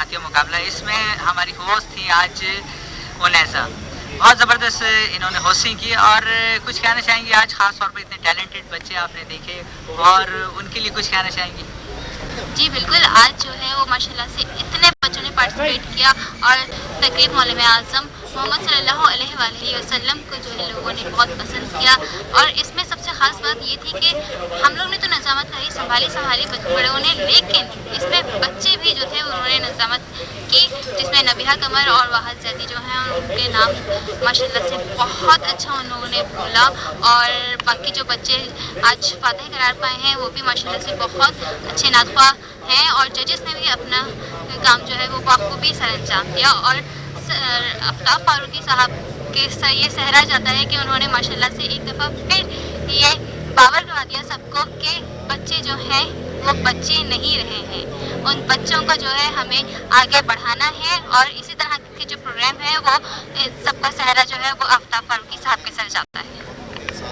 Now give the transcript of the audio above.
के मुकाबला, इसमें हमारी होस्ट थी आज उनैसा, बहुत ज़बरदस्त इन्होंने होस्टिंग की। और कुछ कहना चाहेंगी आज ख़ास तौर पर इतने टैलेंटेड बच्चे आपने देखे और उनके लिए कुछ कहना चाहेंगी? जी बिल्कुल, आज जो है वो माशाल्लाह से इतने बच्चों ने पार्टिसिपेट किया और तकरीब मौलम आज़म मोहम्मद सल्लल्लाहु अलैहि वसल्लम को जो है लोगों ने बहुत पसंद किया। और इसमें सबसे ख़ास बात ये थी कि हम लोग ने तो नज़ामत करी संभाली बड़ों ने, लेकिन इसमें बच्चे भी जो थे उन्होंने नज़ामत की, जिसमें नबिहा कमर और वाहद जैदी जो हैं उनके नाम माशाल्लाह से बहुत अच्छा उन्होंने बोला। और बाकी जो बच्चे आज फातह करार पाए हैं वो भी माशाल्लाह से बहुत अच्छे नातख्वाह हैं। और जजेस ने भी अपना काम जो है वो बखूबी सर अंजाम दिया। और आफ्ताब फारूकी साहब के सर ये सहरा जाता है कि उन्होंने माशाल्लाह से एक दफ़ा फिर ये बावर करवा दिया सबको कि बच्चे जो हैं वो बच्चे नहीं रहे हैं, उन बच्चों को जो है हमें आगे बढ़ाना है। और इसी तरह के जो प्रोग्राम है वो सबका सहरा जो है वो आफ्ताब फारूकी साहब के सर जाता है।